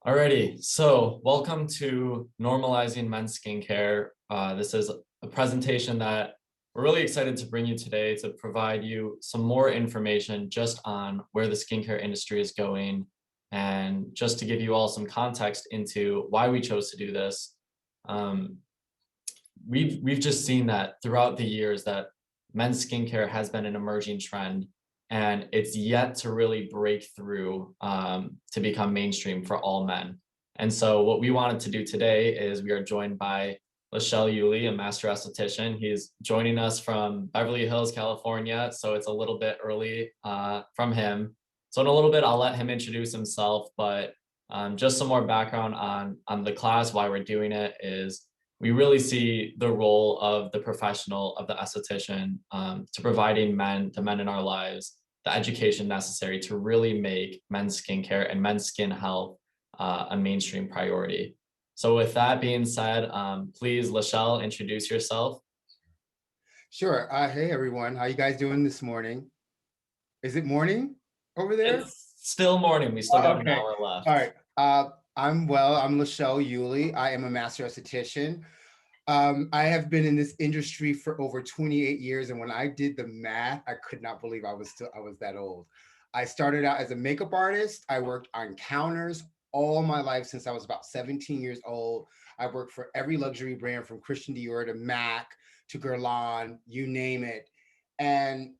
Alrighty, so welcome to Normalizing Men's Skincare. This is a presentation that we're really excited to bring you today to provide you some more information just on where the skincare industry is going and just to give you all some context into why we chose to do this. Um, we've just seen that throughout the years that men's skincare has been an emerging trend and it's yet to really break through to become mainstream for all men. And so what we wanted to do today is we are joined by Lachelle Yulee, a master esthetician. He's joining us from Beverly Hills, California. So it's a little bit early from him. So in a little bit, I'll let him introduce himself, but just some more background on the class, why we're doing it is we really see the role of the professional, of the esthetician, to providing the men in our lives, the education necessary to really make men's skincare and men's skin health a mainstream priority. So with that being said, please, Lachelle, introduce yourself. Sure. Hey everyone, how you guys doing this morning? Is it morning over there? It's still morning. We still got an Okay. hour All left. right. I'm well. I'm Lachelle Yulee. I am a master esthetician. I have been in this industry for over 28 years, and when I did the math, I could not believe I was that old. I started out as a makeup artist. I worked on counters all my life since I was about 17 years old. I worked for every luxury brand from Christian Dior to MAC to Guerlain, you name it. And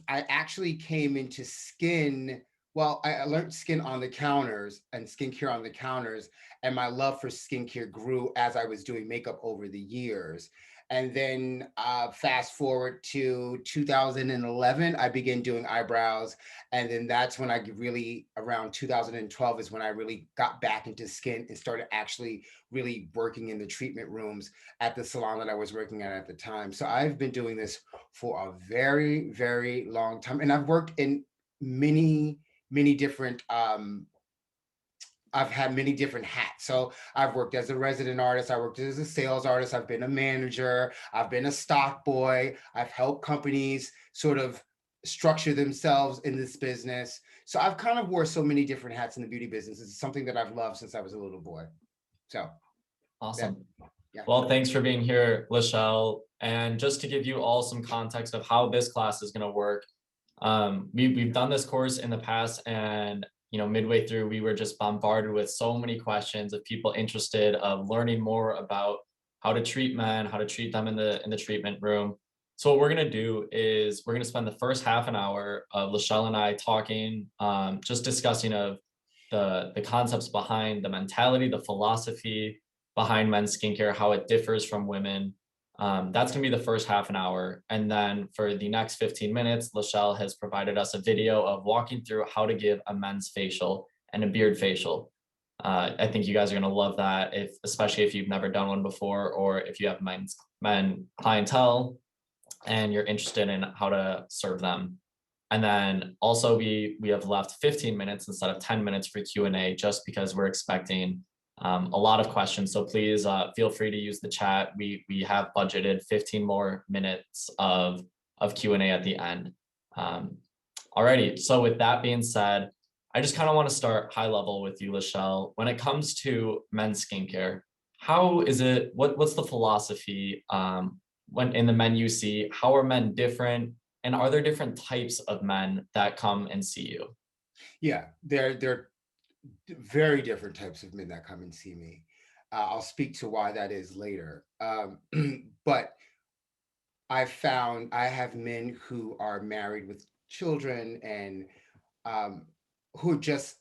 I actually came into skin. Well, I learned skin on the counters and skincare on the counters, and my love for skincare grew as I was doing makeup over the years. And then fast forward to 2011, I began doing eyebrows. And then that's when I really, around 2012, is when I really got back into skin and started actually really working in the treatment rooms at the salon that I was working at the time. So I've been doing this for a very, very long time. And I've worked in many different I've had many different hats. So I've worked as a resident artist, I worked as a sales artist, I've been a manager, I've been a stock boy, I've helped companies sort of structure themselves in this business. So I've kind of wore so many different hats in the beauty business. It's something that I've loved since I was a little boy. So that Awesome. yeah. Well, thanks for being here, Lachelle. And just to give you all some context of how this class is going to work, we've done this course in the past, and midway through, we were just bombarded with so many questions of people interested of learning more about how to treat men, how to treat them in the treatment room. So what we're going to do is we're going to spend the first half an hour of Lachelle and I talking, just discussing of the concepts behind the mentality, the philosophy behind men's skincare, how it differs from women. That's going to be the first half an hour. And then for the next 15 minutes, Lachelle has provided us a video of walking through how to give a men's facial and a beard facial. I think you guys are going to love that, especially if you've never done one before, or if you have men clientele and you're interested in how to serve them. And then also we have left 15 minutes instead of 10 minutes for Q&A, just because we're expecting a lot of questions. So please feel free to use the chat. We have budgeted 15 more minutes of Q&A at the end. Alrighty, so with that being said, I just kind of want to start high level with you, Lachelle. When it comes to men's skincare, how is it, what's the philosophy when in the men you see? How are men different? And are there different types of men that come and see you? Yeah, they're very different types of men that come and see me. I'll speak to why that is later. But I found I have men who are married with children and um, who are just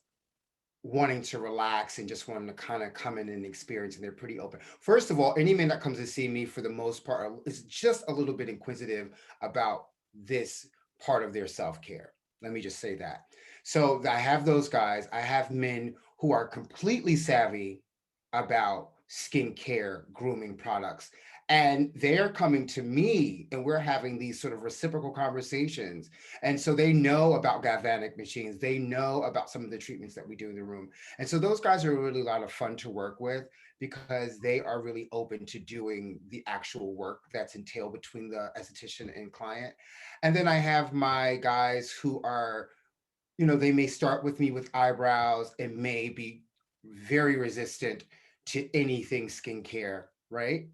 wanting to relax and just wanting to kind of come in and experience, and they're pretty open. First of all, any man that comes to see me for the most part is just a little bit inquisitive about this part of their self-care. Let me just say that. So I have those guys. I have men who are completely savvy about skincare, grooming products. And they're coming to me and we're having these sort of reciprocal conversations. And so they know about galvanic machines. They know about some of the treatments that we do in the room. And so those guys are really a lot of fun to work with because they are really open to doing the actual work that's entailed between the esthetician and client. And then I have my guys who are, they may start with me with eyebrows and maybe very resistant to anything skincare, right?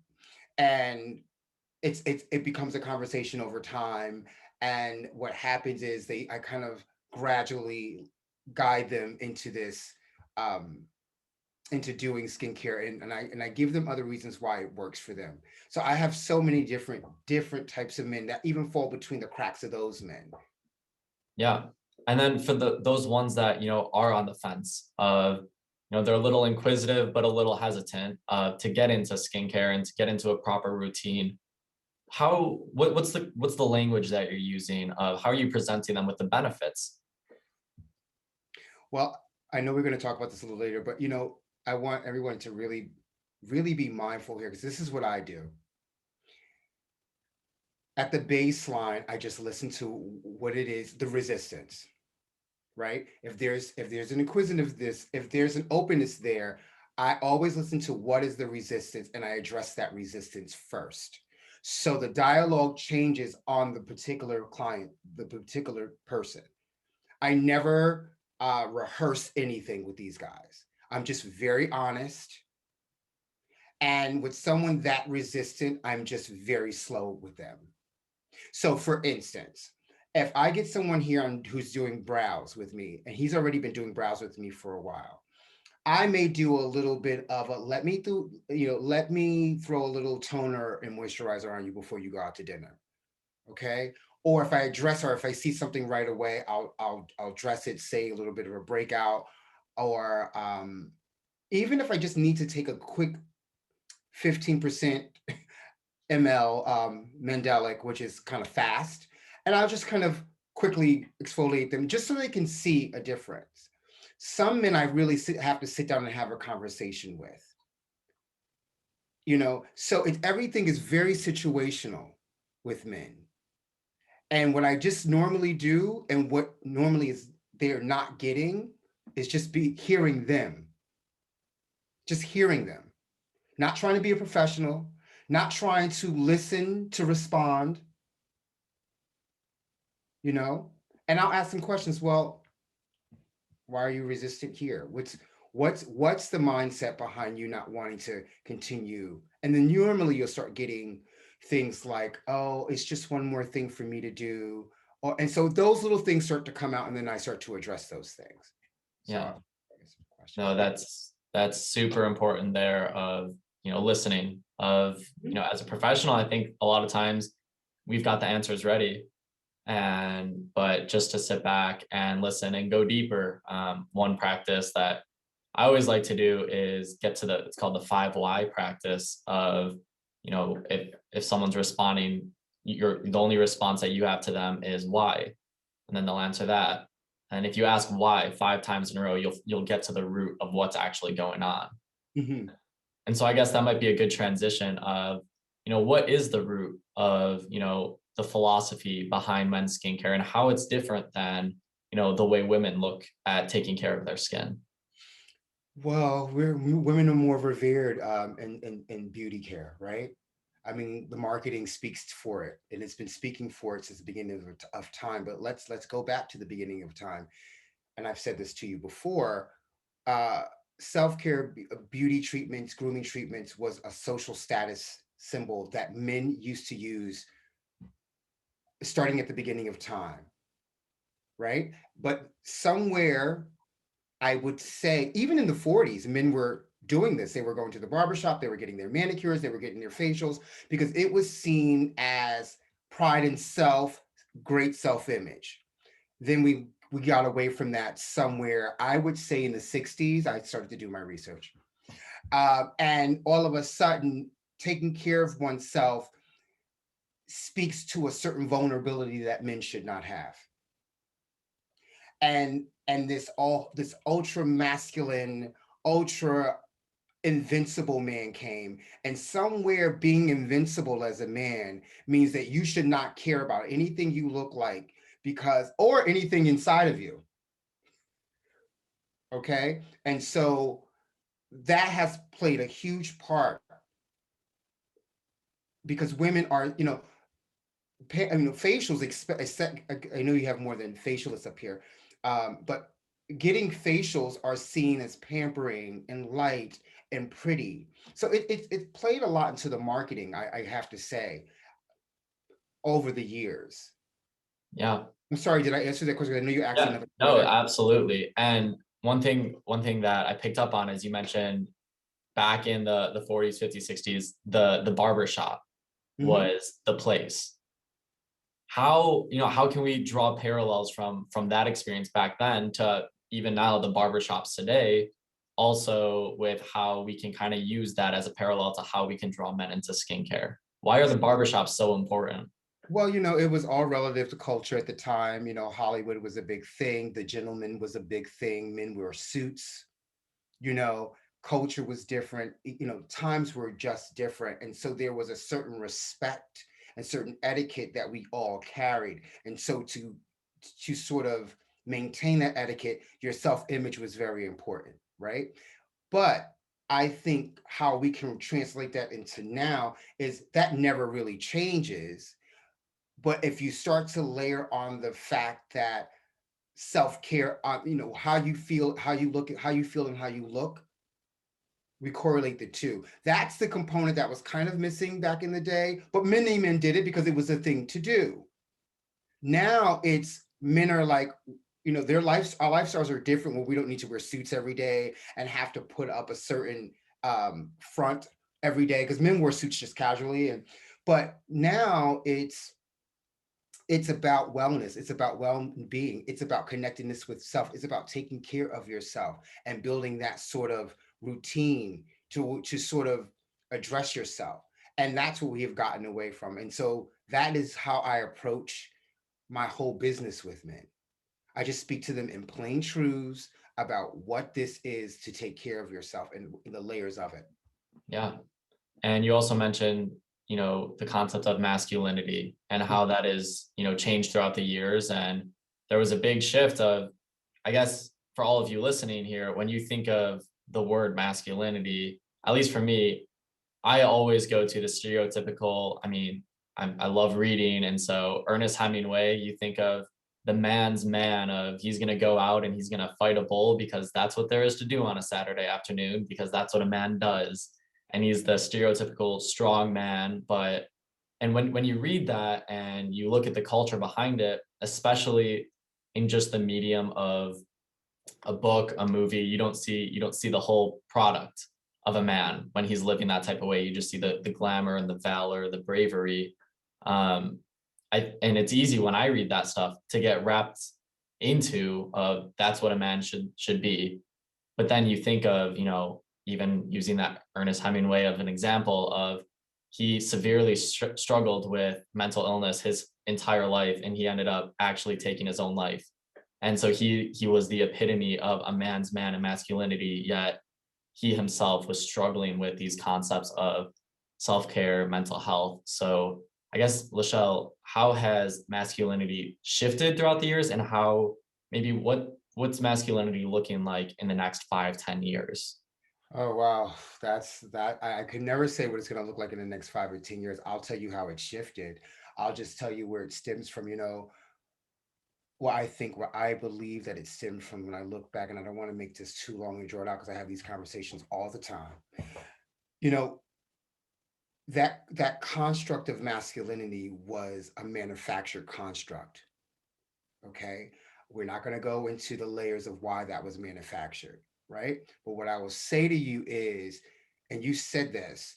And it becomes a conversation over time. And what happens is I kind of gradually guide them into this, um, into doing skincare, and I give them other reasons why it works for them. So I have so many different types of men that even fall between the cracks of those men. Yeah. And then for those ones that, are on the fence of, they're a little inquisitive, but a little hesitant to get into skincare and to get into a proper routine. What's the language that you're using? How are you presenting them with the benefits? Well, I know we're going to talk about this a little later, but I want everyone to really be mindful here, because this is what I do. At the baseline, I just listen to what it is, the resistance, right? If there's an inquisitiveness, if there's an openness there, I always listen to what is the resistance, and I address that resistance first. So the dialogue changes on the particular client, the particular person. I never rehearse anything with these guys. I'm just very honest. And with someone that resistant, I'm just very slow with them. So, for instance, if I get someone here who's doing brows with me, and he's already been doing brows with me for a while, I may do a little bit of a let me throw a little toner and moisturizer on you before you go out to dinner. Okay. Or if I address, or if I see something right away, I'll dress it, say a little bit of a breakout, or even if I just need to take a quick 15% ml Mandelic, which is kind of fast, and I'll just kind of quickly exfoliate them just so they can see a difference. Some men I really have to sit down and have a conversation with. So everything is very situational with men. And what I just normally do, and what normally is they're not getting, is just be hearing them, just hearing them, not trying to be a professional, not trying to listen to respond, you know. And I'll ask them questions. Well, why are you resistant here? What's the mindset behind you not wanting to continue? And then normally you'll start getting things like, oh, it's just one more thing for me to do. And so those little things start to come out, and then I start to address those things. So Yeah. that's a question. No, that's super important there of, listening of, as a professional, I think a lot of times we've got the answers ready, but just to sit back and listen and go deeper. One practice that I always like to do is get to it's called the 5 why practice of, if someone's responding, the only response that you have to them is why, and then they'll answer that. And if you ask why 5 times in a row, you'll get to the root of what's actually going on. Mm-hmm. And so I guess that might be a good transition of, what is the root of, the philosophy behind men's skincare and how it's different than, the way women look at taking care of their skin. Well, women are more revered in beauty care, right? I mean, the marketing speaks for it, and it's been speaking for it since the beginning of time. But let's go back to the beginning of time, and I've said this to you before. Uh, Self-care, beauty treatments, grooming treatments was a social status symbol that men used to use starting at the beginning of time, right? But somewhere, I would say, even in the 40s, men were doing this. They were going to the barbershop, they were getting their manicures, they were getting their facials, because it was seen as pride in self, great self-image. Then we got away from that somewhere, I would say in the 60s. I started to do my research. And all of a sudden, taking care of oneself speaks to a certain vulnerability that men should not have. And this ultra masculine, ultra invincible man came, and somewhere being invincible as a man means that you should not care about anything you look like, because or anything inside of you. Okay. And so that has played a huge part, because women are, facials. I know you have more than facialists up here, but getting facials are seen as pampering and light and pretty. So it played a lot into the marketing, I have to say, over the years. Yeah. I'm sorry, did I answer that question? I know you asked Yeah. another No, question. absolutely. And one thing that I picked up on is you mentioned back in the 40s, 50s, 60s, the barber shop Hmm. was the place. How, how can we draw parallels from that experience back then to even now the barbershops today, also with how we can kind of use that as a parallel to how we can draw men into skincare? Why are the barbershops so important? Well, it was all relative to culture at the time. Hollywood was a big thing. The gentleman was a big thing. Men wore suits. you know Culture was different. Times were just different, and so there was a certain respect and certain etiquette that we all carried. And so to sort of maintain that etiquette, your self-image was very important, right? But I think how we can translate that into now is that never really changes. But if you start to layer on the fact that self-care, how you feel, how you look, at how you feel and how you look, we correlate the two. That's the component that was kind of missing back in the day, but many men did it because it was a thing to do. Now it's men are like, our lifestyles are different, where we don't need to wear suits every day and have to put up a certain front every day, because men wear suits just casually. But now it's about wellness, it's about well-being, it's about connectedness with self, it's about taking care of yourself and building that sort of routine to sort of address yourself. And that's what we have gotten away from. And so that is how I approach my whole business with men. I just speak to them in plain truths about what this is to take care of yourself and the layers of it. Yeah. And you also mentioned, the concept of masculinity and how that is, changed throughout the years. And there was a big shift of, I guess, for all of you listening here, when you think of the word masculinity, at least for me, I always go to the stereotypical. I mean, I love reading. And so Ernest Hemingway, you think of the man's man of he's going to go out and he's going to fight a bull because that's what there is to do on a Saturday afternoon, because that's what a man does. And he's the stereotypical strong man. But, and when you read that and you look at the culture behind it, especially in just the medium of a book, a movie, you don't see the whole product of a man when he's living that type of way. You just see the glamour and the valor, the bravery. Um, and it's easy when I read that stuff to get wrapped into that's what a man should be. But then you think of, even using that Ernest Hemingway of an example of he severely struggled with mental illness his entire life, and he ended up actually taking his own life. And so he was the epitome of a man's man and masculinity, yet he himself was struggling with these concepts of self-care, mental health. So I guess, Lachelle, how has masculinity shifted throughout the years, and how maybe what's masculinity looking like in the next 5, 10 years? Oh wow, that's that. I could never say what it's going to look like in the next 5 or 10 years. I'll tell you how it shifted. I'll just tell you where it stems from. What I believe that it stems from, when I look back, and I don't want to make this too long and drawn out because I have these conversations all the time. You know that construct of masculinity was a manufactured construct. Okay, we're not going to go into the layers of why that was manufactured, right? But what I will say to you is, and you said this,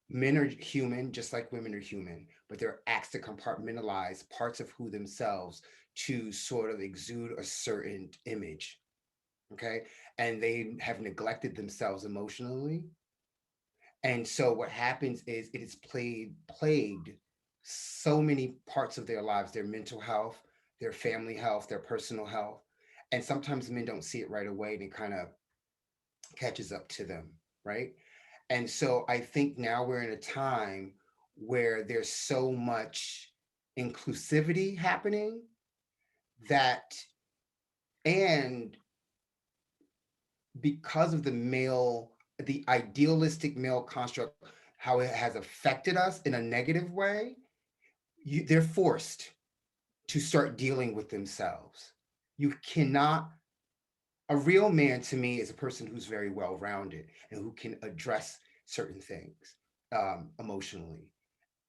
men are human just like women are human, but they're asked to compartmentalize parts of who themselves to sort of exude a certain image. Okay, and they have neglected themselves emotionally. And so what happens is it has plagued so many parts of their lives, their mental health, their family health, their personal health. And sometimes men don't see it right away, and it kind of catches up to them, right? And so I think now we're in a time where there's so much inclusivity happening, that, and because of the idealistic male construct, how it has affected us in a negative way, they're forced to start dealing with themselves. You cannot A real man to me is a person who's very well rounded and who can address certain things emotionally.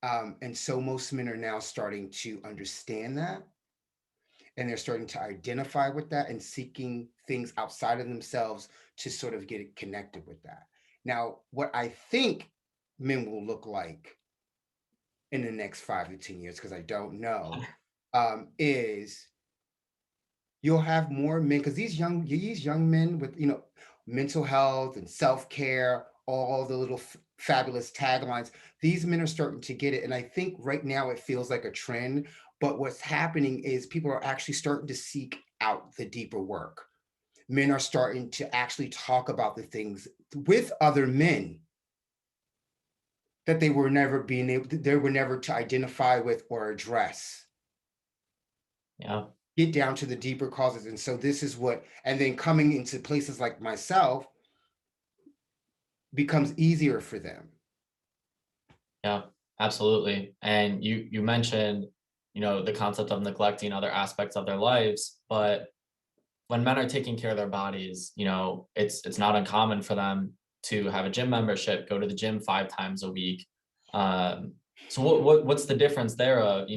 And so most men are now starting to understand that, and they're starting to identify with that and seeking things outside of themselves to sort of get connected with that. Now, what I think men will look like in the next 5 to 10 years, because I don't know, is you'll have more men, because these young men with mental health and self-care, all the little fabulous taglines, these men are starting to get it. And I think right now it feels like a trend, but what's happening is people are actually starting to seek out the deeper work. Men are starting to actually talk about the things with other men that they were never to identify with or address, Yeah. get down to the deeper causes. And so this is what, and then coming into places like myself becomes easier for them. Yeah, absolutely. And you mentioned, the concept of neglecting other aspects of their lives, but when men are taking care of their bodies, it's not uncommon for them to have a gym membership, go to the gym 5 times a week. So what's the difference there of,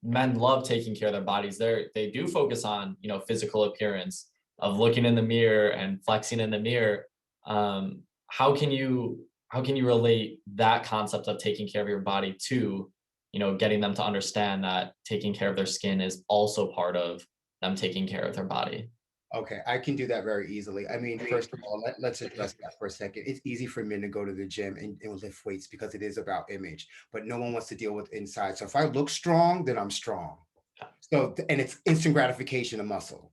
men love taking care of their bodies. They do focus on, physical appearance of looking in the mirror and flexing in the mirror. How can you relate that concept of taking care of your body to, getting them to understand that taking care of their skin is also part of them taking care of their body? Okay, I can do that very easily. I mean, first of all, let's address that for a second. It's easy for men to go to the gym and lift weights because it is about image, but no one wants to deal with inside. So if I look strong, then I'm strong. So, and it's instant gratification of muscle.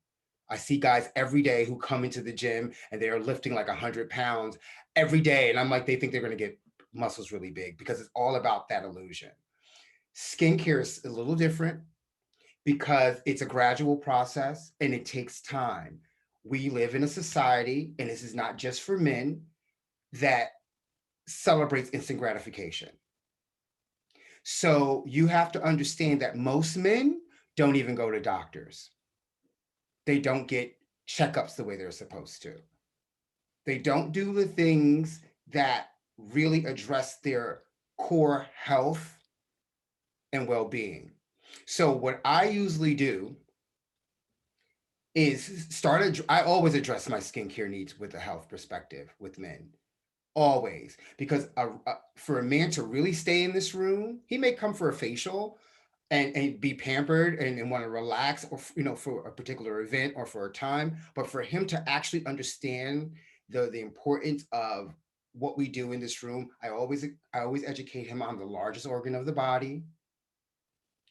I see guys every day who come into the gym and they are lifting like 100 pounds every day. And I'm like, they think they're going to get muscles really big because it's all about that illusion. Skincare is a little different because it's a gradual process and it takes time. We live in a society, and this is not just for men, that celebrates instant gratification. So you have to understand that most men don't even go to doctors. They don't get checkups the way they're supposed to. They don't do the things that really address their core health and well being. So, what I usually do is I always address my skincare needs with a health perspective with men. Always. Because for a man to really stay in this room, he may come for a facial and be pampered and want to relax, or for a particular event or for a time, but for him to actually understand the importance of what we do in this room, I always educate him on the largest organ of the body,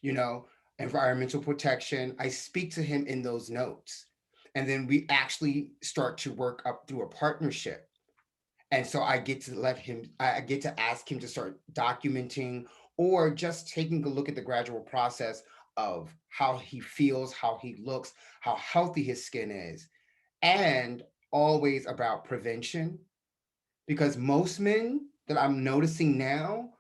you know environmental protection. I speak to him in those notes, and then we actually start to work up through a partnership. And so I get to ask him to start documenting, or just taking a look at the gradual process of how he feels, how he looks, how healthy his skin is, and always about prevention. Because most men that I'm noticing now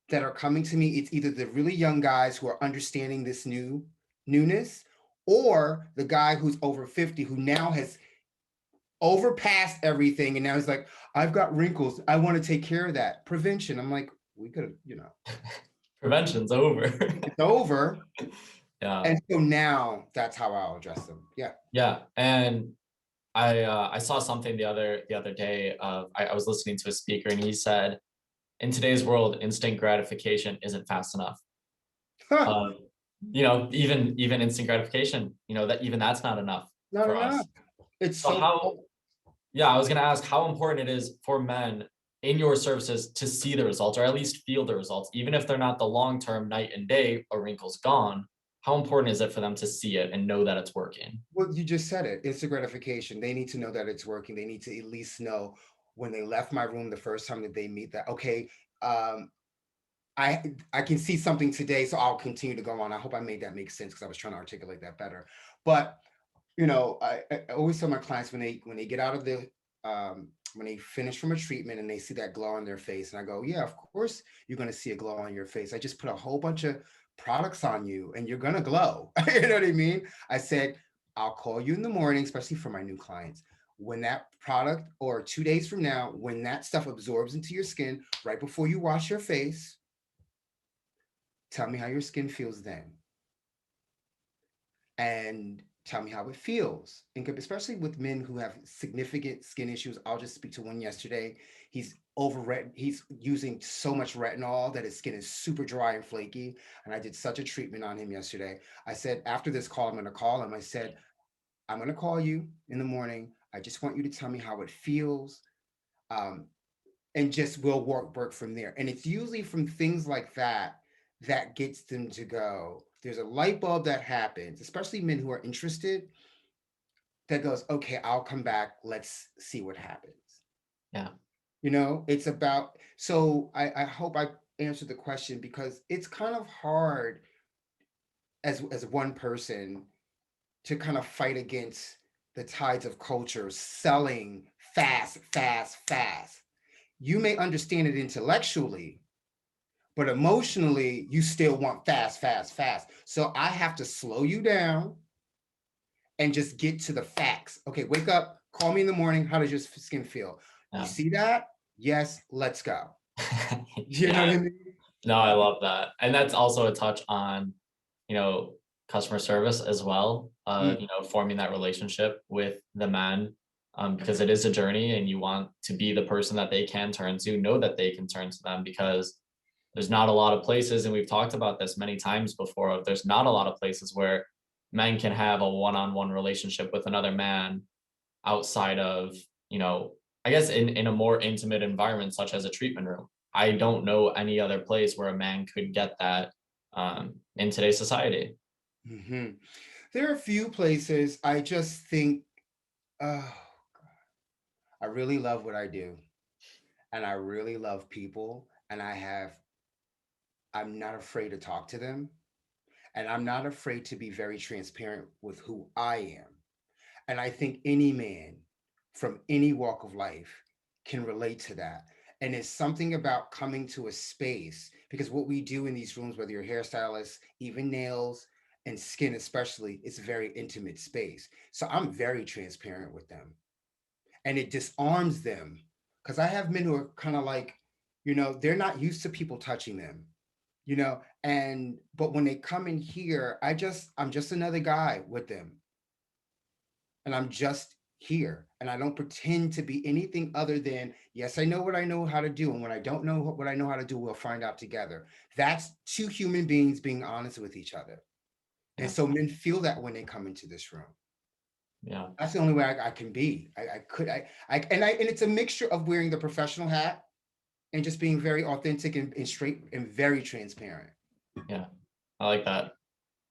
that are coming to me, it's either the really young guys who are understanding this newness, or the guy who's over 50 who now has overpassed everything, and now he's like, I've got wrinkles, I want to take care of that. Prevention. I'm like, we could have, Prevention's over. it's over. Yeah. And so now that's how I'll address them. Yeah. Yeah. And I saw something the other day of I was listening to a speaker, and he said, in today's world, instant gratification isn't fast enough. Um, even instant gratification, that even that's not enough Not for enough. us. It's So so how, yeah, I was gonna ask how important it is for men in your services to see the results, or at least feel the results, even if they're not the long-term night and day, a wrinkle's gone. How important is it for them to see it and know that it's working? Well, you just said it. It's the gratification. They need to know that it's working. They need to at least know when they left my room the first time that they meet that, okay, um, I can see something today, so I'll continue to go on. I hope I made that make sense, because I was trying to articulate that better. But I always tell my clients when they get out of when they finish from a treatment and they see that glow on their face, and I go, yeah, of course you're going to see a glow on your face. I just put a whole bunch of products on you and you're going to glow. You know what I mean? I said, I'll call you in the morning, especially for my new clients. When that product, or 2 days from now, when that stuff absorbs into your skin, right before you wash your face, tell me how your skin feels then. And tell me how it feels. And especially with men who have significant skin issues. I'll just speak to one yesterday. He's using so much retinol that his skin is super dry and flaky. And I did such a treatment on him yesterday. I said, after this call, I'm going to call him. I said, I'm going to call you in the morning. I just want you to tell me how it feels. Um, and just we'll work from there. And it's usually from things like that that gets them to go. There's a light bulb that happens, especially men who are interested, that goes, okay, I'll come back. Let's see what happens. Yeah. It's about, so I hope I answered the question, because it's kind of hard as one person to kind of fight against the tides of culture selling fast, fast, fast. You may understand it intellectually, but emotionally, you still want fast, fast, fast. So I have to slow you down and just get to the facts. Okay, wake up, call me in the morning. How does your skin feel? You Yeah. see that? Yes, let's go. You know Yeah. what I mean? No, I love that. And that's also a touch on, you know, customer service as well, Mm, forming that relationship with the man, because it is a journey and you want to be the person that they can turn to, know that they can turn to them, because there's not a lot of places, and we've talked about this many times before, there's not a lot of places where men can have a one-on-one relationship with another man outside of, you know, I guess in a more intimate environment, such as a treatment room. I don't know any other place where a man could get that in today's society. mhm. There are a few places. I just think, oh, I really love what I do, and I really love people, and I'm not afraid to talk to them, and I'm not afraid to be very transparent with who I am. And I think any man from any walk of life can relate to that. And it's something about coming to a space, because what we do in these rooms, whether you're a hairstylist, even nails and skin especially, it's a very intimate space. So I'm very transparent with them, and it disarms them, because I have men who are kind of like, they're not used to people touching them, and but when they come in here, I'm just another guy with them, and I'm just here, and I don't pretend to be anything other than, yes, I know what I know how to do, and when I don't know what I know how to do, we'll find out together. That's two human beings being honest with each other. And Yeah. so men feel that when they come into this room. Yeah. That's the only way I can be. And it's a mixture of wearing the professional hat and just being very authentic and straight and very transparent. Yeah. I like that.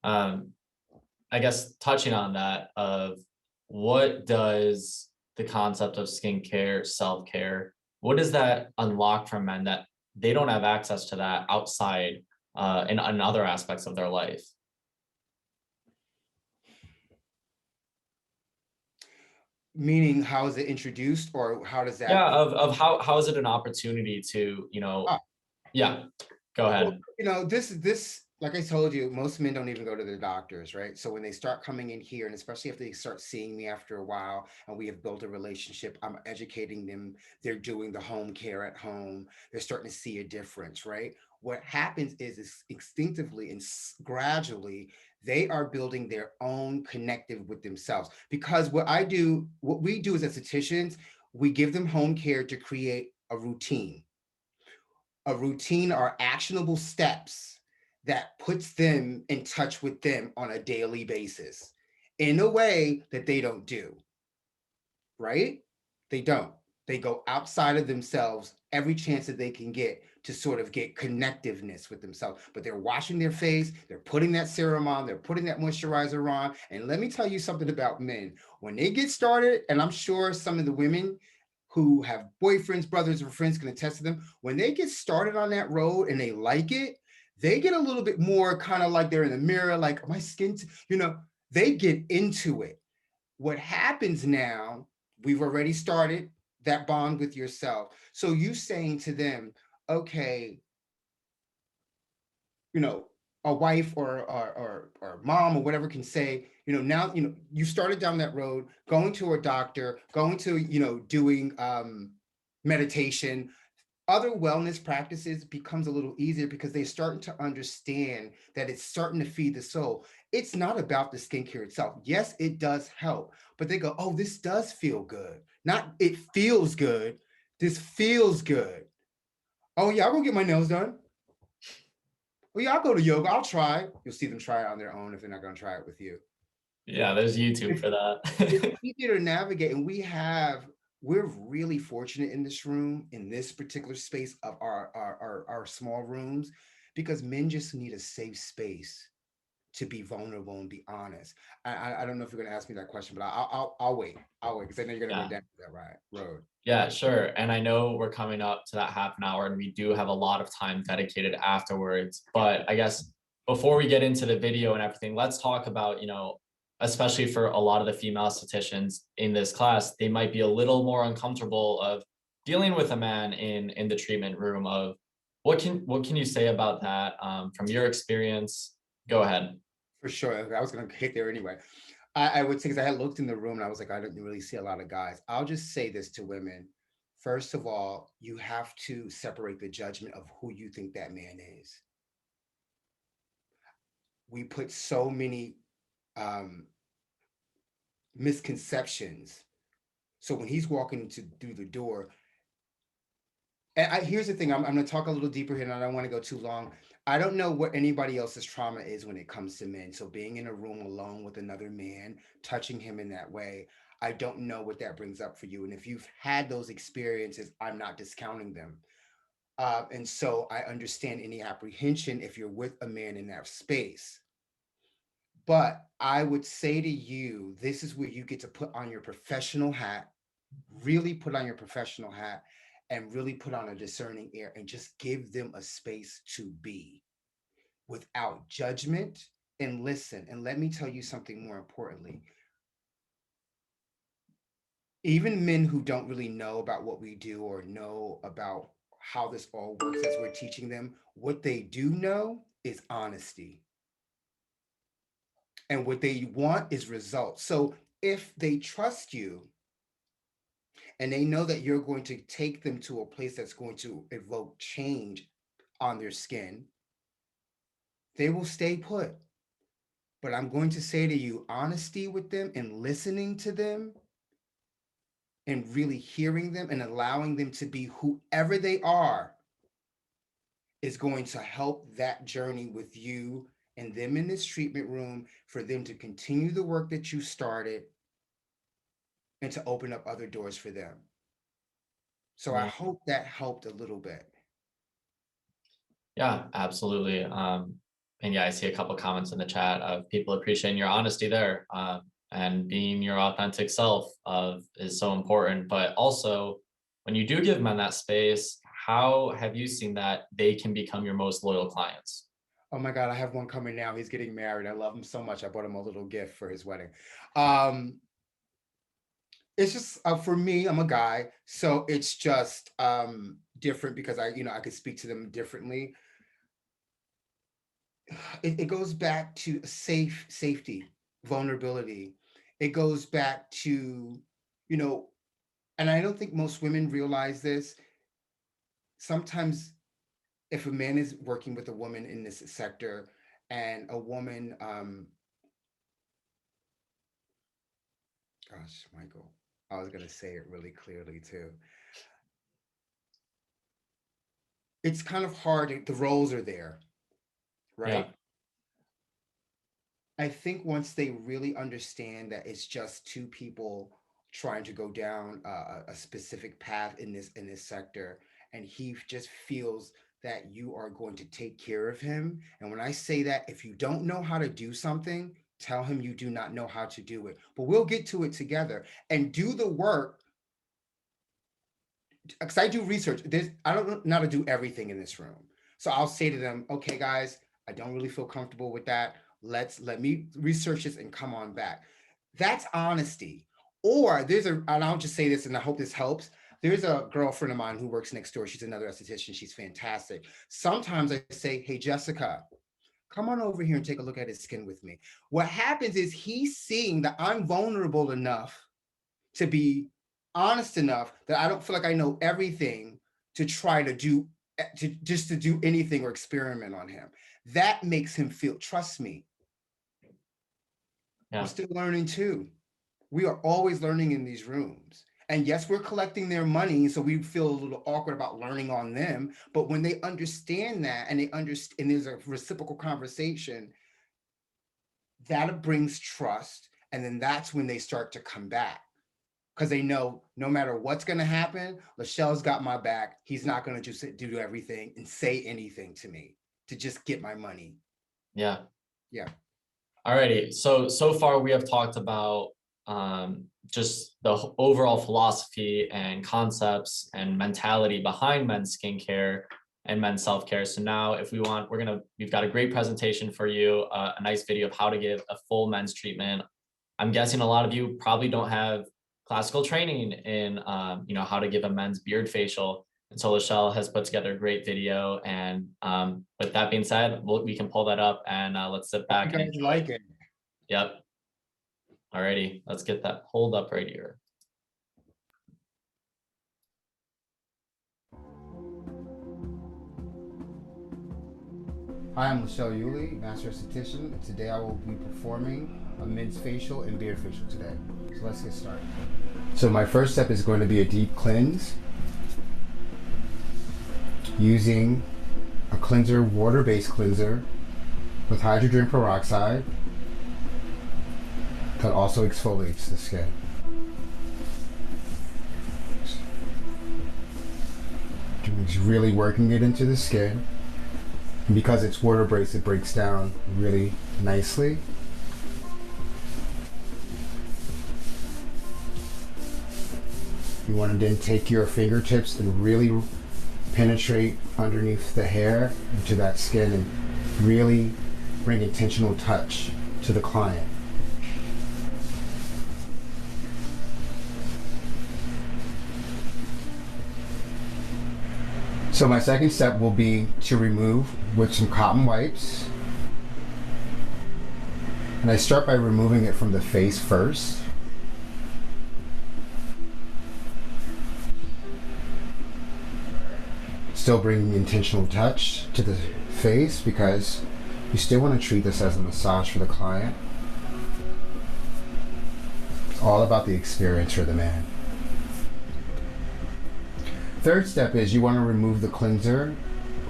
Um, I guess touching on that of what does the concept of skincare, self-care, what does that unlock from men that they don't have access to that outside in other aspects of their life? Meaning, how is it introduced, or how does Yeah, that? of how is it an opportunity to, yeah, go Well, ahead. this, like I told you, most men don't even go to the doctors, right? So when they start coming in here, and especially if they start seeing me after a while, and we have built a relationship, I'm educating them. They're doing the home care at home. They're starting to see a difference, right? What happens is instinctively and gradually, they are building their own connective with themselves. Because what we do as estheticians, we give them home care to create a routine are actionable steps that puts them in touch with them on a daily basis in a way that they don't do, right? They don't. They go outside of themselves every chance that they can get to sort of get connectiveness with themselves. But they're washing their face, they're putting that serum on, they're putting that moisturizer on. And let me tell you something about men. When they get started, and I'm sure some of the women who have boyfriends, brothers, or friends can attest to them, when they get started on that road and they like it, they get a little bit more kind of like they're in the mirror, like my skin, they get into it. What happens now, we've already started that bond with yourself. So you saying to them, okay, you know, a wife or mom or whatever can say, now, you started down that road, going to a doctor, going to, doing meditation, other wellness practices becomes a little easier because they're starting to understand that it's starting to feed the soul. It's not about the skincare itself. Yes, it does help, but they go, oh, this does feel good. Not it feels good. This feels good. Oh yeah, I'll go get my nails done. Oh yeah, I'll go to yoga. I'll try. You'll see them try it on their own if they're not going to try it with you. Yeah, there's YouTube It's, for it's that. easier to navigate, and we're really fortunate in this room, in this particular space of our small rooms, because men just need a safe space to be vulnerable and be honest. I don't know if you're going to ask me that question, but I'll wait. I'll wait because I know you're going to go Yeah. down that road. Yeah, sure. And I know we're coming up to that half an hour and we do have a lot of time dedicated afterwards. But I guess before we get into the video and everything, let's talk about, especially for a lot of the female estheticians in this class, they might be a little more uncomfortable of dealing with a man in the treatment room of what can you say about that from your experience? Go ahead. For sure. I was going to hit there anyway. I would say, because I had looked in the room and I was like, I didn't really see a lot of guys. I'll just say this to women. First of all, you have to separate the judgment of who you think that man is. We put so many um, misconceptions. So when he's walking through the door, and here's the thing, I'm going to talk a little deeper here and I don't want to go too long. I don't know what anybody else's trauma is when it comes to men. So being in a room alone with another man, touching him in that way, I don't know what that brings up for you. And if you've had those experiences, I'm not discounting them. And so I understand any apprehension if you're with a man in that space. But I would say to you, this is where you get to put on your professional hat, really put on your professional hat, and really put on a discerning ear and just give them a space to be without judgment and listen. And let me tell you something more importantly. Even men who don't really know about what we do or know about how this all works as we're teaching them, what they do know is honesty. And what they want is results. So if they trust you and they know that you're going to take them to a place that's going to evoke change on their skin, they will stay put. But I'm going to say to you, honesty with them and listening to them and really hearing them and allowing them to be whoever they are is going to help that journey with you and them in this treatment room for them to continue the work that you started and to open up other doors for them. So I Yeah. hope that helped a little bit. Yeah, absolutely. And yeah, I see a couple comments in the chat of people appreciating your honesty there, and being your authentic self of is so important. But also, when you do give men that space, how have you seen that they can become your most loyal clients? Oh my God, I have one coming now. He's getting married. I love him so much. I bought him a little gift for his wedding. Um, it's just for me, I'm a guy, so it's just different because I could speak to them differently. It goes back to safety, vulnerability. It goes back to, you know, and I don't think most women realize this. Sometimes if a man is working with a woman in this sector and a woman, gosh, Michael, I was gonna say it really clearly too. It's kind of hard. The roles are there, Yeah, right? I think once they really understand that it's just two people trying to go down a specific path in this sector, and he just feels that you are going to take care of him. And when I say that, if you don't know how to do something, tell him you do not know how to do it. But we'll get to it together and do the work because I do research. I don't know how to do everything in this room. So I'll say to them, okay, guys, I don't really feel comfortable with that. Let me research this and come on back. That's honesty. Or and I'll just say this, and I hope this helps. There's a girlfriend of mine who works next door. She's another esthetician. She's fantastic. Sometimes I say, hey, Jessica, Come on over here and take a look at his skin with me. What happens is he's seeing that I'm vulnerable enough to be honest enough that I don't feel like I know everything to try to do to do anything or experiment on him. That makes him feel, trust me, I'm still learning too. We are always learning in these rooms. And yes, we're collecting their money, so we feel a little awkward about learning on them. But when they understand that and they understand, and there's a reciprocal conversation, that brings trust. And then that's when they start to come back. Because they know no matter what's going to happen, Lachelle's got my back. He's not going to just do everything and say anything to me to just get my money. Yeah. Yeah. Alrighty. So far we have talked about just the overall philosophy and concepts and mentality behind men's skincare and men's self-care. So now if we want, we've got a great presentation for you, a nice video of how to give a full men's treatment. I'm guessing a lot of you probably don't have classical training in how to give a men's beard facial. And so Lachelle has put together a great video. And with that being said, we can pull that up and let's sit back and enjoy. Like it. Yep. Alrighty, let's get that pulled up right here. Hi, I'm Lachelle Yulee, Master Esthetician, and today I will be performing a men's facial and beard facial today. So let's get started. So my first step is going to be a deep cleanse using a cleanser, water-based cleanser with hydrogen peroxide that also exfoliates the skin. It's really working it into the skin. And because it's water-based, it breaks down really nicely. You want to then take your fingertips and really penetrate underneath the hair into that skin and really bring intentional touch to the client. So my second step will be to remove with some cotton wipes. And I start by removing it from the face first. Still bringing intentional touch to the face because you still want to treat this as a massage for the client. It's all about the experience for the man. Third step is you want to remove the cleanser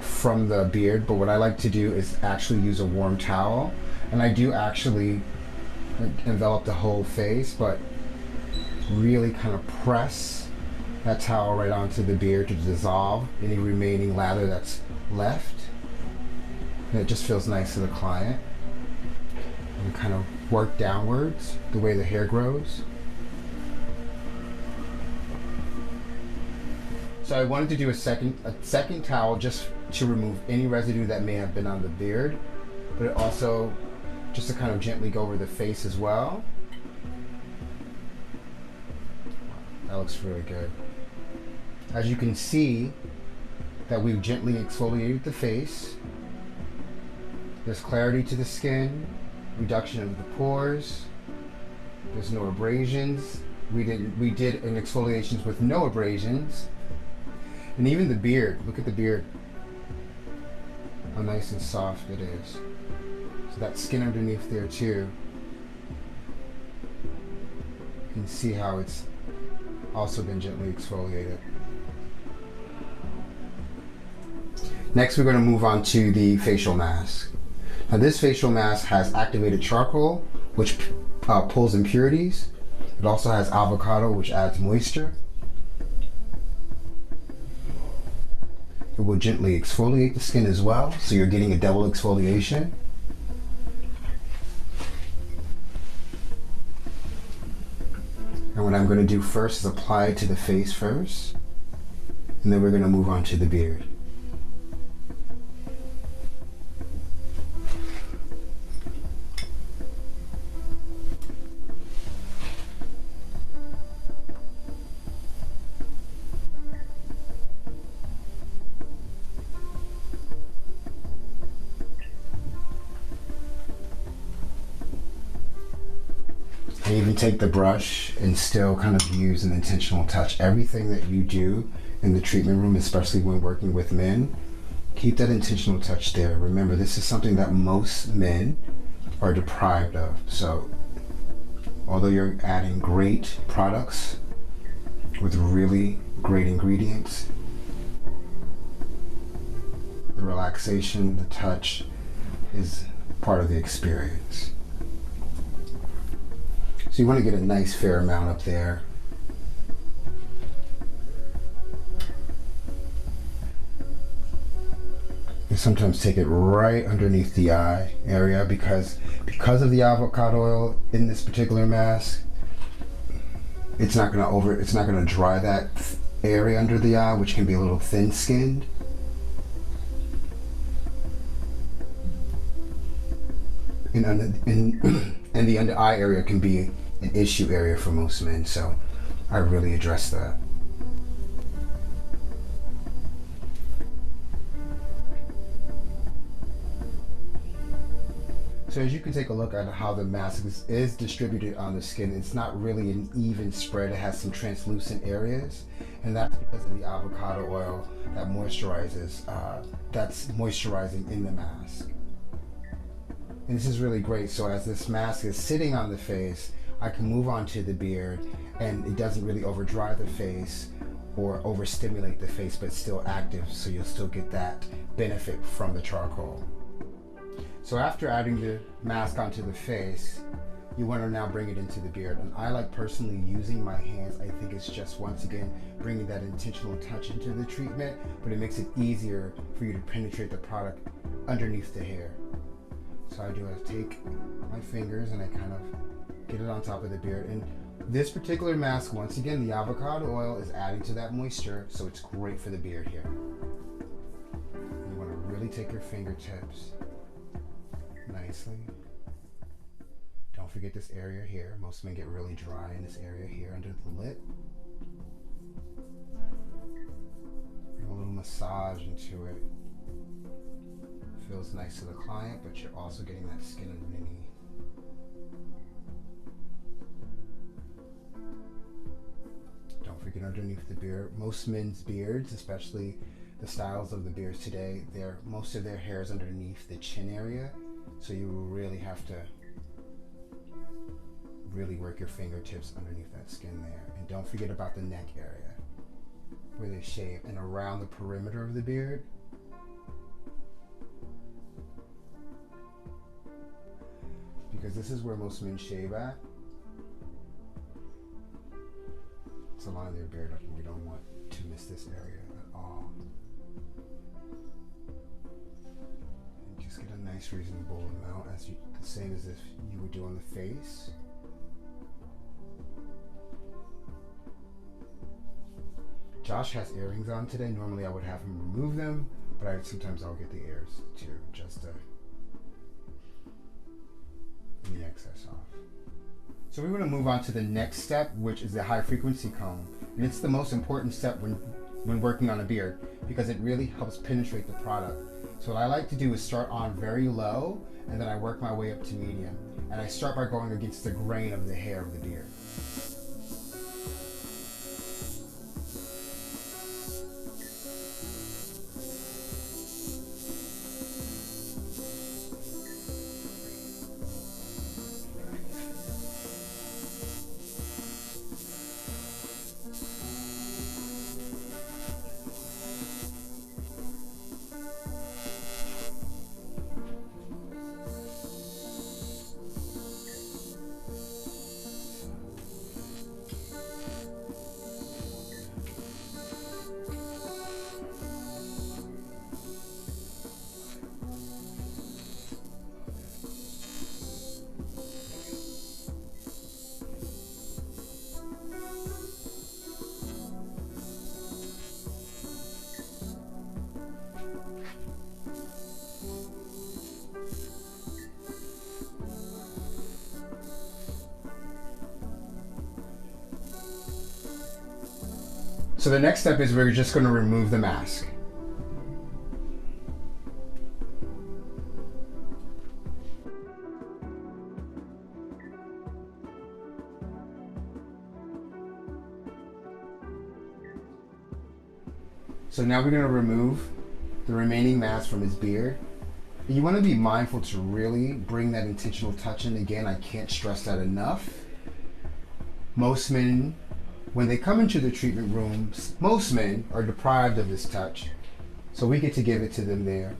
from the beard, but what I like to do is actually use a warm towel. And I do actually envelop the whole face, but really kind of press that towel right onto the beard to dissolve any remaining lather that's left. And it just feels nice to the client. And kind of work downwards the way the hair grows. So I wanted to do a second towel just to remove any residue that may have been on the beard, but it also just to kind of gently go over the face as well. That looks really good. As you can see that we've gently exfoliated the face. There's clarity to the skin, reduction of the pores. There's no abrasions. We did an exfoliations with no abrasions. And even the beard, look at the beard, how nice and soft it is. So that skin underneath there too, you can see how it's also been gently exfoliated. Next we're going to move on to the facial mask. Now this facial mask has activated charcoal, which pulls impurities. It also has avocado, which adds moisture. It will gently exfoliate the skin as well, so you're getting a double exfoliation. And what I'm going to do first is apply it to the face first, and then we're going to move on to the beard. I even take the brush and still kind of use an intentional touch. Everything that you do in the treatment room, especially when working with men, keep that intentional touch there. Remember, this is something that most men are deprived of. So although you're adding great products with really great ingredients, the relaxation, the touch is part of the experience. So you want to get a nice fair amount up there. You sometimes take it right underneath the eye area because of the avocado oil in this particular mask. It's not going to dry that area under the eye, which can be a little thin-skinned. And the under eye area can be an issue area for most men, so I really address that. So as you can take a look at how the mask is distributed on the skin, it's not really an even spread. It has some translucent areas, and that's because of the avocado oil that moisturizes, that's moisturizing in the mask. And this is really great. So as this mask is sitting on the face, I can move on to the beard, and it doesn't really over dry the face or overstimulate the face, but it's still active, so you'll still get that benefit from the charcoal. So after adding the mask onto the face, you want to now bring it into the beard. And I like personally using my hands. I think it's just, once again, bringing that intentional touch into the treatment, but it makes it easier for you to penetrate the product underneath the hair. So I do is take my fingers and I kind of get it on top of the beard. And this particular mask, once again, the avocado oil is adding to that moisture, so it's great for the beard here. You want to really take your fingertips nicely. Don't forget this area here. Most men get really dry in this area here under the lip. Bring a little massage into it. Feels nice to the client, but you're also getting that skin underneath. Don't forget underneath the beard. Most men's beards, especially the styles of the beards today, most of their hair is underneath the chin area. So you will really have to really work your fingertips underneath that skin there. And don't forget about the neck area where they shave, and around the perimeter of the beard. Because this is where most men shave at. It's along their beard, and we don't want to miss this area at all. And just get a nice reasonable amount, the same as if you would do on the face. Josh has earrings on today. Normally I would have him remove them, but sometimes I'll get the ears too, just to get the excess off. So we're going to move on to the next step, which is the high frequency comb. And it's the most important step when working on a beard, because it really helps penetrate the product. So what I like to do is start on very low, and then I work my way up to medium. And I start by going against the grain of the hair of the beard. So the next step is we're just going to remove the mask. So now we're gonna remove the remaining mask from his beard. You wanna be mindful to really bring that intentional touch in. Again, I can't stress that enough. Most men, when they come into the treatment rooms, most men are deprived of this touch. So we get to give it to them there.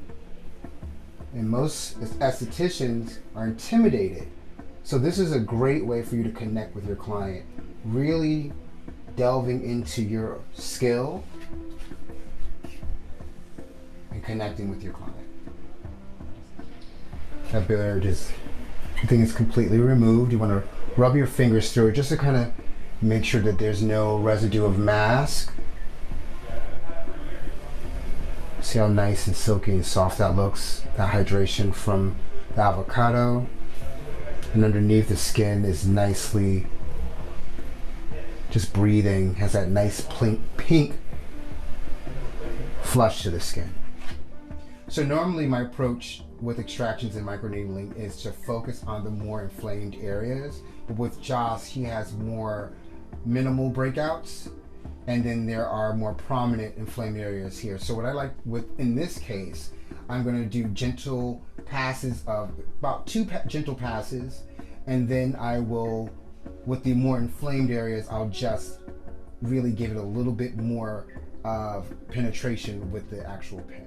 And most estheticians are intimidated. So this is a great way for you to connect with your client. Really delving into your skill and connecting with your client. That beard is, I think it's completely removed. You want to rub your fingers through it just to kind of make sure that there's no residue of mask. See how nice and silky and soft that looks? That hydration from the avocado. And underneath the skin is nicely just breathing, has that nice pink flush to the skin. So normally my approach with extractions and microneedling is to focus on the more inflamed areas. But with Joss, he has more minimal breakouts, and then there are more prominent inflamed areas here. So what I like with, in this case, I'm gonna do gentle passes of about two gentle passes, and then I will, with the more inflamed areas, I'll just really give it a little bit more of penetration with the actual pen.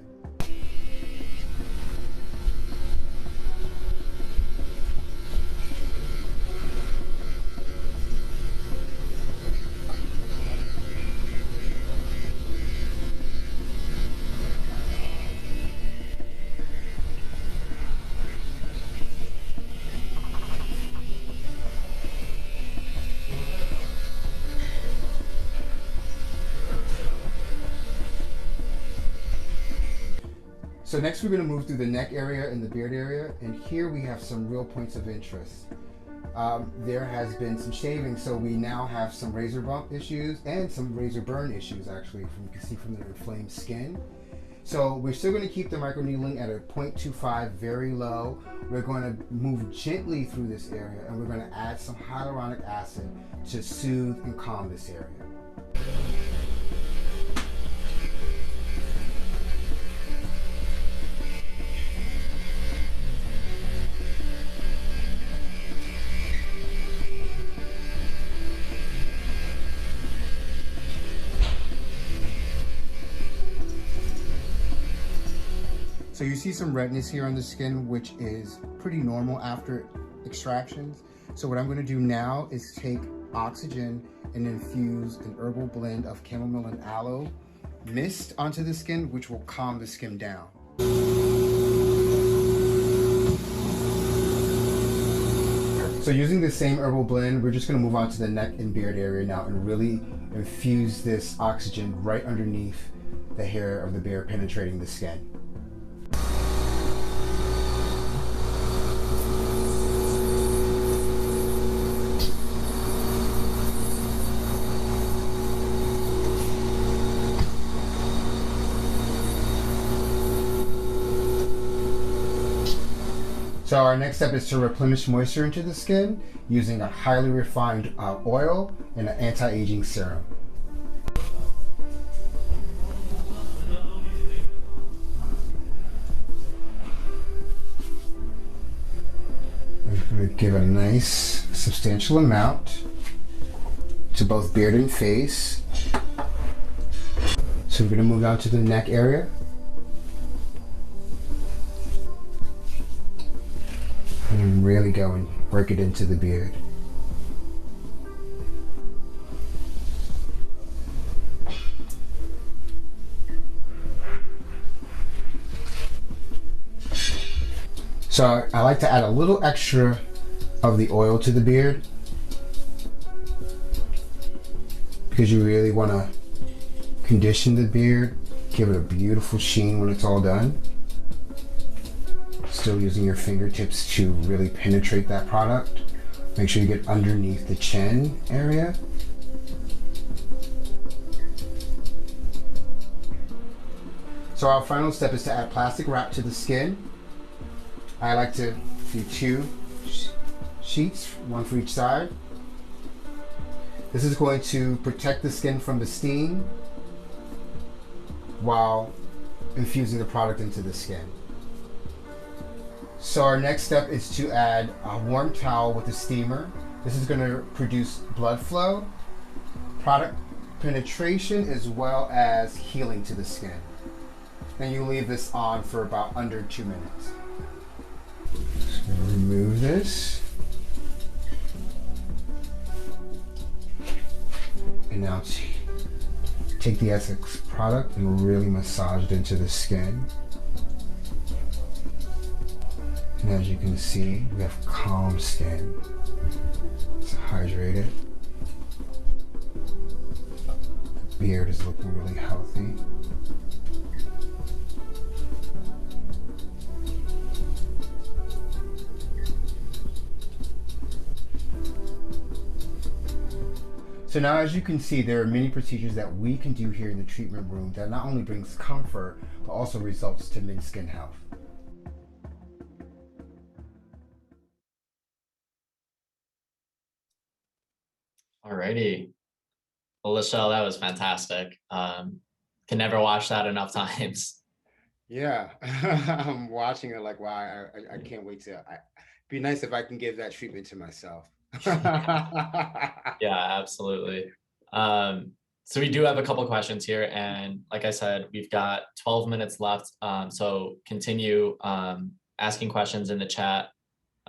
So next we're going to move through the neck area and the beard area, and here we have some real points of interest. There has been some shaving, so we now have some razor bump issues and some razor burn issues actually, you can see from the inflamed skin. So we're still going to keep the microneedling at a 0.25, very low. We're going to move gently through this area, and we're going to add some hyaluronic acid to soothe and calm this area. So you see some redness here on the skin, which is pretty normal after extractions. So what I'm going to do now is take oxygen and infuse an herbal blend of chamomile and aloe mist onto the skin, which will calm the skin down. So using the same herbal blend, we're just going to move on to the neck and beard area now and really infuse this oxygen right underneath the hair of the beard, penetrating the skin. So our next step is to replenish moisture into the skin using a highly refined oil and an anti-aging serum. I'm going to give a nice substantial amount to both beard and face. So we're going to move on to the neck area. And really go and work it into the beard. So I like to add a little extra of the oil to the beard because you really want to condition the beard, give it a beautiful sheen when it's all done. Still using your fingertips to really penetrate that product. Make sure you get underneath the chin area. So our final step is to add plastic wrap to the skin. I like to do 2 sheets, 1 for each side. This is going to protect the skin from the steam while infusing the product into the skin. So our next step is to add a warm towel with a steamer. This is going to produce blood flow, product penetration, as well as healing to the skin. Then you leave this on for about under 2 minutes. Just going to remove this. And now take the Essex product and really massage it into the skin. And as you can see, we have calm skin. It's hydrated. The beard is looking really healthy. So now, as you can see, there are many procedures that we can do here in the treatment room that not only brings comfort, but also results to men's skin health. Alrighty. Well, Lachelle, that was fantastic. Can never watch that enough times. Yeah, I'm watching it like, wow, I can't wait to. Be nice if I can give that treatment to myself. Yeah, absolutely. So we do have a couple questions here, and like I said, we've got 12 minutes left. So continue asking questions in the chat.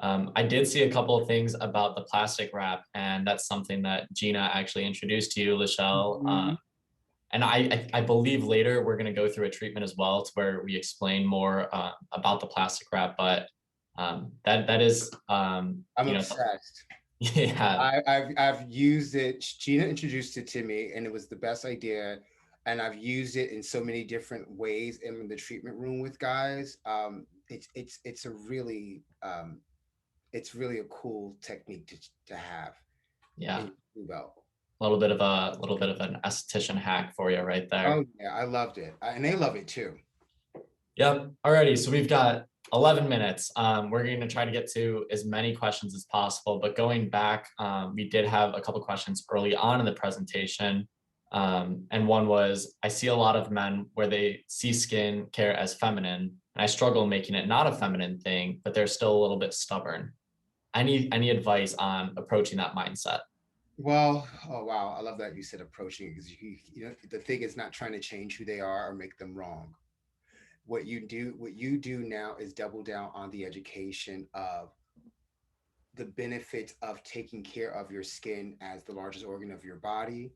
I did see a couple of things about the plastic wrap, and that's something that Gina actually introduced to you, Lachelle. Mhm. And I believe later we're going to go through a treatment as well to where we explain more about the plastic wrap, but that is I'm you know obsessed. yeah. I've used it. Gina introduced it to me, and it was the best idea. And I've used it in so many different ways in the treatment room with guys. It's a really it's really a cool technique to have in Yeah, your tool belt. a little bit of an esthetician hack for you right there. Oh yeah, I loved it, and they love it too. Yep. Alrighty, so we've got 11 minutes. We're going to try to get to as many questions as possible, but going back, we did have a couple questions early on in the presentation. And one was, I see a lot of men where they see skin care as feminine, and I struggle making it not a feminine thing, but they're still a little bit stubborn. Any advice on approaching that mindset? Well, oh wow, I love that you said approaching, because you know the thing is not trying to change who they are or make them wrong. What you do now is double down on the education of the benefits of taking care of your skin as the largest organ of your body.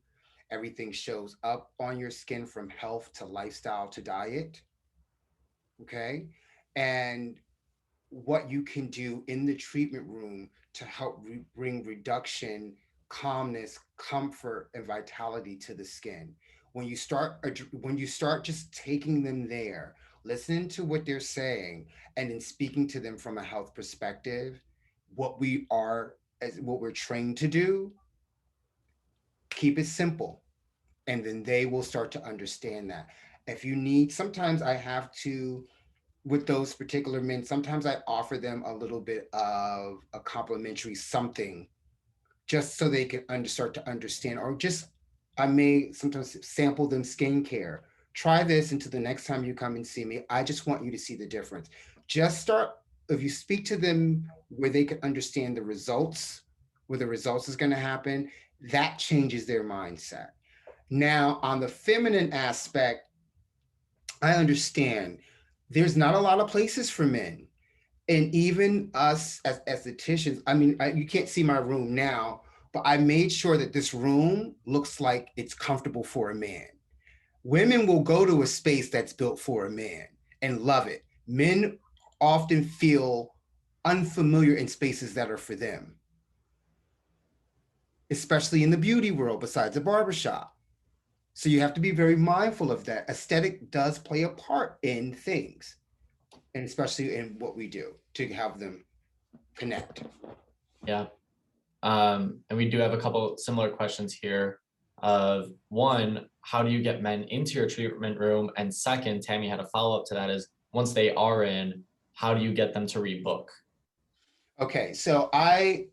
Everything shows up on your skin, from health to lifestyle to diet. Okay. And what you can do in the treatment room to help bring reduction, calmness, comfort, and vitality to the skin. When you start just taking them there, listening to what they're saying, and then speaking to them from a health perspective, what we are as what we're trained to do, keep it simple, and then they will start to understand that. If you need, sometimes I have to, with those particular men, sometimes I offer them a little bit of a complimentary something, just so they can start to understand, or just I may sometimes sample them skincare. Try this until the next time you come and see me. I just want you to see the difference. Just start, if you speak to them where they can understand the results, where the results is going to happen, that changes their mindset. Now, on the feminine aspect, I understand there's not a lot of places for men. And even us as estheticians, I mean, you can't see my room now, but I made sure that this room looks like it's comfortable for a man. Women will go to a space that's built for a man and love it. Men often feel unfamiliar in spaces that are for them, especially in the beauty world, besides a barbershop. So you have to be very mindful of that. Aesthetic does play a part in things, and especially in what we do to have them connect. Yeah. And we do have a couple similar questions here. Of one, how do you get men into your treatment room? And second, Tammy had a follow up to that, is once they are in, how do you get them to rebook? Okay, so I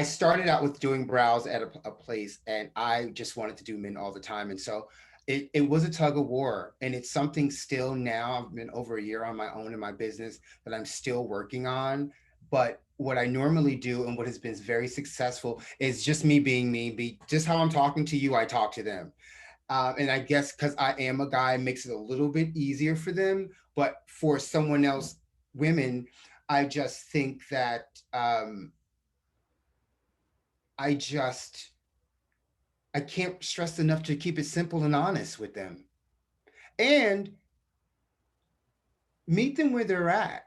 started out with doing brows at a place, and I just wanted to do men all the time. And so it was a tug of war, and it's something still now. I've been over a year on my own in my business that I'm still working on. But what I normally do and what has been very successful is just me being me, be just how I'm talking to you, I talk to them. And I guess because I am a guy, it makes it a little bit easier for them. But for someone else, women, I just think that I just I can't stress enough to keep it simple and honest with them and meet them where they're at.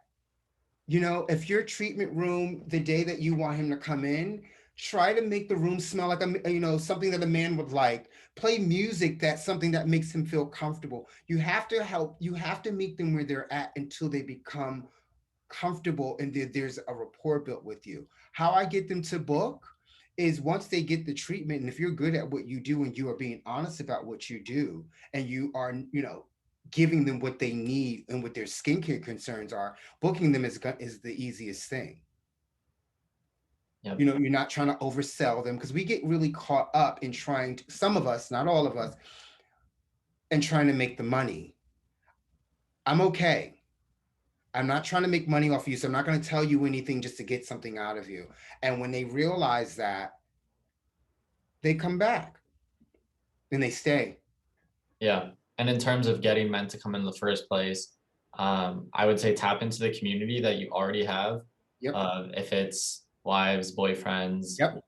You know, if your treatment room, the day that you want him to come in, try to make the room smell like something that a man would like. Play music that's something that makes him feel comfortable. You have to meet them where they're at until they become comfortable and there's a rapport built with you. How I get them to book is once they get the treatment, and if you're good at what you do and you are being honest about what you do, and you are, giving them what they need and what their skincare concerns are, booking them is the easiest thing. Yep. You're not trying to oversell them because we get really caught up in trying to, some of us, not all of us, and trying to make the money. I'm okay. I'm not trying to make money off of you, so I'm not going to tell you anything just to get something out of you. And when they realize that, they come back and they stay. Yeah. And in terms of getting men to come in the first place, I would say tap into the community that you already have. Yep. If it's wives, boyfriends, Yep.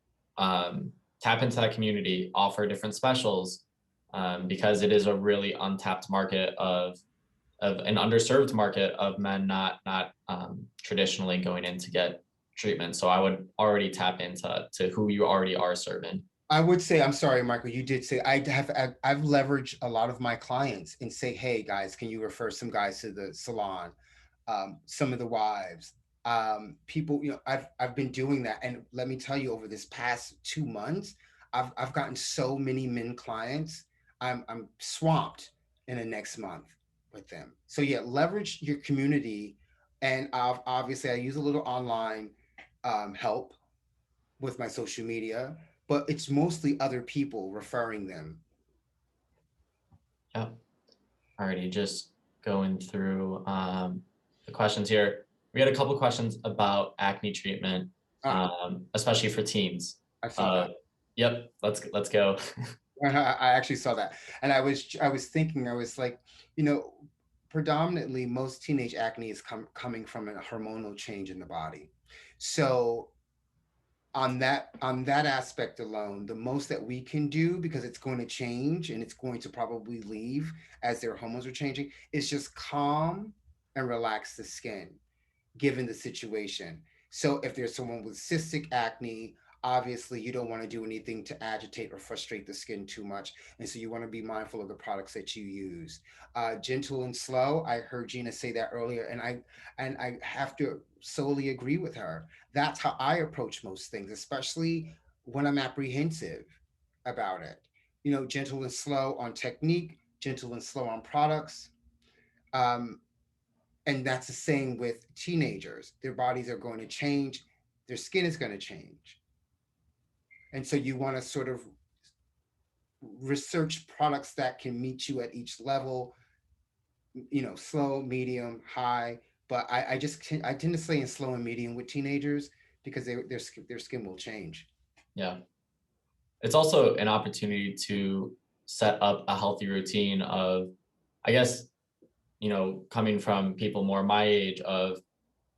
tap into that community, offer different specials, because it is a really untapped market of an underserved market of men not traditionally going in to get treatment. So I would already tap into who you already are serving. I would say, I'm sorry, Michael, you did say I've leveraged a lot of my clients and say, hey guys, can you refer some guys to the salon? Some of the wives, people, I've been doing that. And let me tell you, over this past 2 months, I've gotten so many men clients. I'm swamped in the next month with them. So yeah, leverage your community. And obviously I use a little online help with my social media, but it's mostly other people referring them. Yeah. Alrighty, just going through the questions here. We had a couple questions about acne treatment, Ah, especially for teens. I saw Uh, that. yep, let's go. I actually saw that, and I was thinking, I was like, you know, predominantly most teenage acne is coming from a hormonal change in the body. So on that aspect alone, the most that we can do, because it's going to change and it's going to probably leave as their hormones are changing, is just calm and relax the skin given the situation. So if there's someone with cystic acne, obviously you don't want to do anything to agitate or frustrate the skin too much. And so you want to be mindful of the products that you use. Gentle and slow. I heard Gina say that earlier, and I have to solely agree with her. That's how I approach most things, especially when I'm apprehensive about it. Gentle and slow on technique, gentle and slow on products. Um, and that's the same with teenagers. Their bodies are going to change, their skin is going to change. And so you want to sort of research products that can meet you at each level, slow, medium, high. But I tend to stay in slow and medium with teenagers because their skin will change. Yeah, it's also an opportunity to set up a healthy routine of, I guess, coming from people more my age of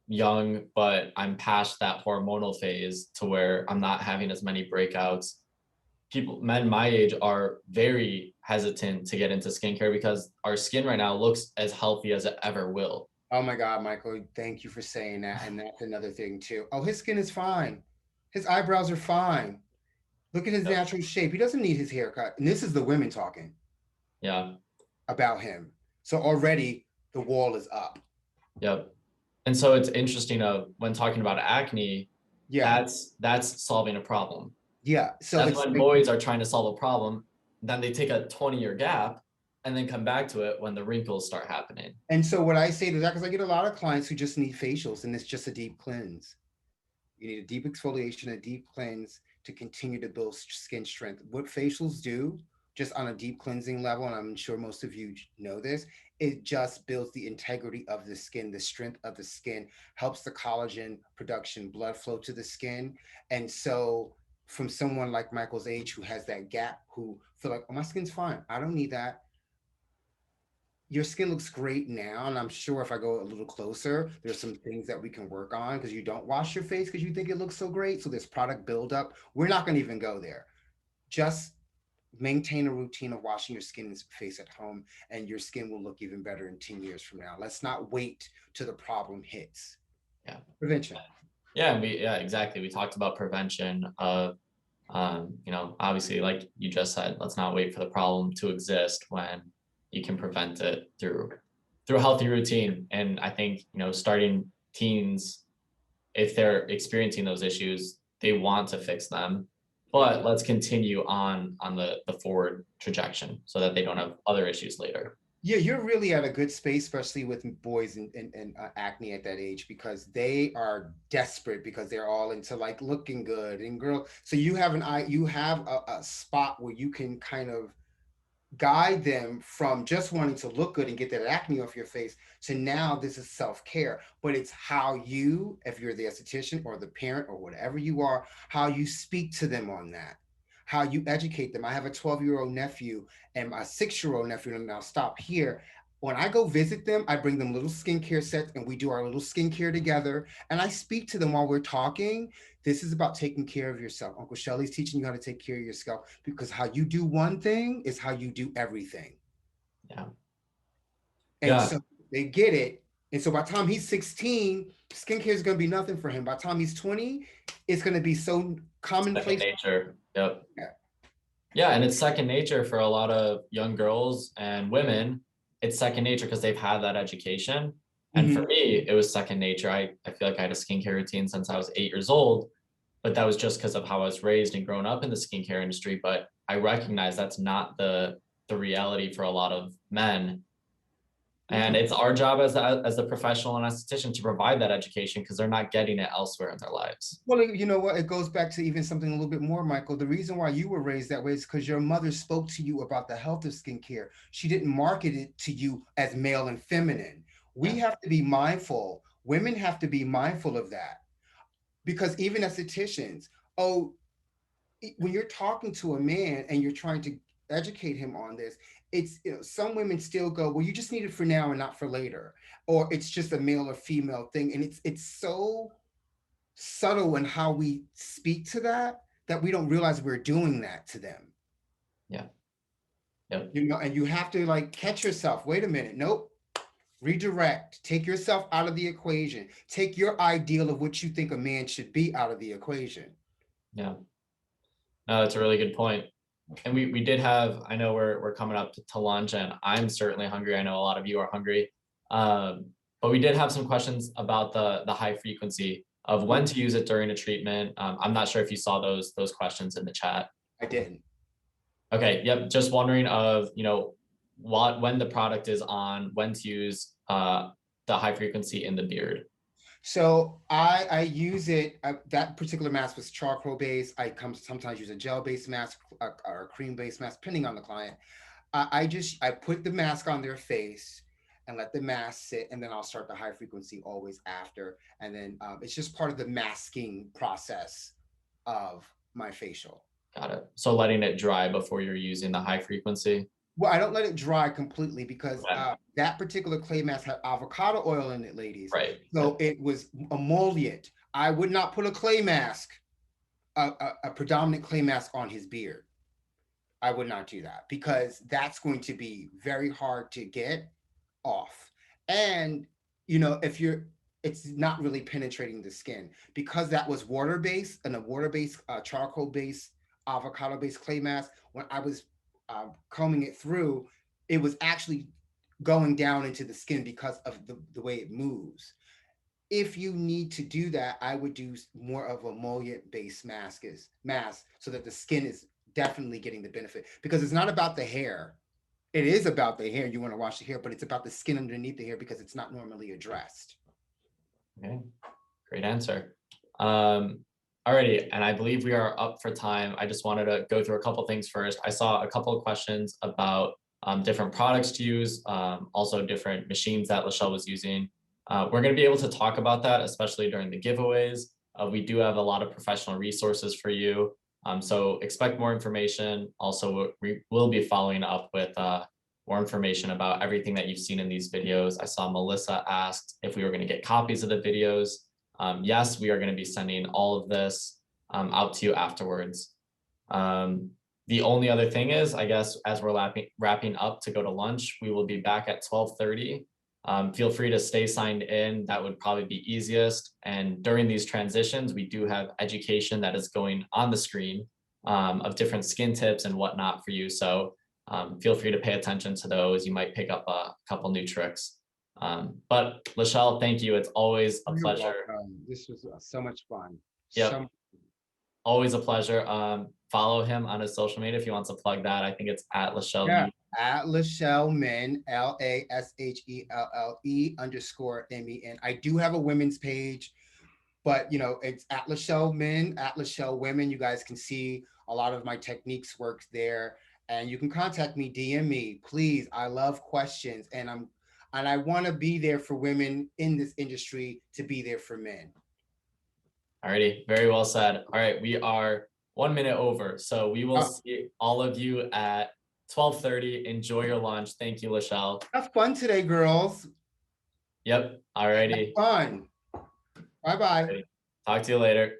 young, but I'm past that hormonal phase to where I'm not having as many breakouts. Men my age are very hesitant to get into skincare because our skin right now looks as healthy as it ever will. Oh my God, Michael, thank you for saying that. And that's another thing too. Oh, his skin is fine. His eyebrows are fine. Look at his Yep. natural shape. He doesn't need his haircut. And this is the women talking Yeah. about him. So already the wall is up. Yep. And so it's interesting of when talking about acne, Yeah. that's solving a problem. Yeah. So That's it's when like, boys are trying to solve a problem, then they take a 20-year gap and then come back to it when the wrinkles start happening. and so what I say to that, because I get a lot of clients who just need facials and it's just a deep cleanse. You need a deep exfoliation, a deep cleanse to continue to build skin strength. What facials do, just on a deep cleansing level, and I'm sure most of you know this, it just builds the integrity of the skin, the strength of the skin, helps the collagen production, blood flow to the skin. And so from someone like Michael's age who has that gap, who feel like, oh, my skin's fine, I don't need that. Your skin looks great now, and I'm sure if I go a little closer, there's some things that we can work on because you don't wash your face because you think it looks so great. So there's product buildup. We're not going to even go there. Just maintain a routine of washing your skin and face at home, and your skin will look even better in 10 years from now. Let's not wait till the problem hits. Yeah. Prevention. Yeah, exactly. We talked about prevention of, obviously, like you just said, let's not wait for the problem to exist when you can prevent it through a healthy routine. And I think, starting teens, if they're experiencing those issues, they want to fix them. But let's continue on the forward trajectory so that they don't have other issues later. Yeah, you're really at a good space, especially with boys and acne at that age, because they are desperate because they're all into like looking good and girl. So you have you have a spot where you can kind of guide them from just wanting to look good and get that acne off your face to now this is self-care. But it's how you, if you're the esthetician or the parent or whatever you are, how you speak to them on that, how you educate them. I have a 12-year-old nephew and my 6-year-old nephew, and I'll stop here. When I go visit them, I bring them little skincare sets and we do our little skincare together. And I speak to them while we're talking. This is about taking care of yourself. Uncle Shelly's teaching you how to take care of yourself, because how you do one thing is how you do everything. Yeah. And Yeah. so they get it. And so by the time he's 16, skincare is going to be nothing for him. By the time he's 20, it's going to be so Second commonplace. nature. Yep. Yeah. Yeah. And it's second nature for a lot of young girls and women. It's second nature because they've had that education. And for me, it was second nature. I feel like I had a skincare routine since I was 8 years old, but that was just because of how I was raised and grown up in the skincare industry. But I recognize that's not the reality for a lot of men. And it's our job as the professional and esthetician to provide that education because they're not getting it elsewhere in their lives. Well, you know what? It goes back to even something a little bit more, Michael. The reason why you were raised that way is because your mother spoke to you about the health of skincare. She didn't market it to you as male and feminine. We Yeah. have to be mindful. Women have to be mindful of that, because even estheticians, oh, when you're talking to a man and you're trying to educate him on this, it's, some women still go, well, you just need it for now and not for later, or it's just a male or female thing, and it's so subtle in how we speak to that that we don't realize we're doing that to them. Yeah. Yep. And you have to like catch yourself. Wait a minute. Nope. Redirect. Take yourself out of the equation. Take your ideal of what you think a man should be out of the equation. Yeah. No, that's a really good point. And we did have, I know we're coming up to lunch and I'm certainly hungry. I know a lot of you are hungry. But we did have some questions about the high frequency of when to use it during a treatment. I'm not sure if you saw those questions in the chat. I didn't. Okay. Yep. Just wondering of, when the product is on, when to use the high frequency in the beard. So I use it. That particular mask was charcoal based. I sometimes use a gel based mask or a cream based mask, depending on the client. I put the mask on their face and let the mask sit, and then I'll start the high frequency always after, and then it's just part of the masking process of my facial. Got it. So letting it dry before you're using the high frequency. Well, I don't let it dry completely because Okay. that particular clay mask had avocado oil in it, ladies. Right. So it was emollient. I would not put a clay mask, a predominant clay mask on his beard. I would not do that because that's going to be very hard to get off. And, if it's not really penetrating the skin because that was water based, and a water based, charcoal based, avocado based clay mask. When I was combing it through, it was actually going down into the skin because of the way it moves. If you need to do that, I would do more of a emollient based mask so that the skin is definitely getting the benefit, because it's not about the hair. It is about the hair. You want to wash the hair, but it's about the skin underneath the hair because it's not normally addressed. Okay. Great answer. Alrighty, and I believe we are up for time. I just wanted to go through a couple things first. I saw a couple of questions about different products to use, also different machines that Lachelle was using. We're going to be able to talk about that, especially during the giveaways. We do have a lot of professional resources for you. So expect more information. Also, we will be following up with more information about everything that you've seen in these videos. I saw Melissa asked if we were going to get copies of the videos. Yes, we are going to be sending all of this out to you afterwards. The only other thing is, I guess, as we're wrapping up to go to lunch, we will be back at 12:30. Feel free to stay signed in. That would probably be easiest. And during these transitions, we do have education that is going on the screen of different skin tips and whatnot for you. So feel free to pay attention to those. You might pick up a couple new tricks. But Lachelle, thank you. It's always a You're pleasure. welcome. This was so much fun. Yep, So always a pleasure. Follow him on his social media if he wants to plug that. I think it's at Lachelle. yeah, at Lachelle Men, LASHELLE_MEN. I do have a women's page, but you know, it's at Lachelle Men, at Lachelle Women. You guys can see a lot of my techniques works there. And you can contact me, DM me, please. I love questions, and I want to be there for women in this industry to be there for men. Alrighty, very well said. All right, we are 1 minute over, so we will see all of you at 12:30. Enjoy your lunch. Thank you, Lachelle. Have fun today, girls. Yep. Alrighty. Have fun. Bye bye. Talk to you later.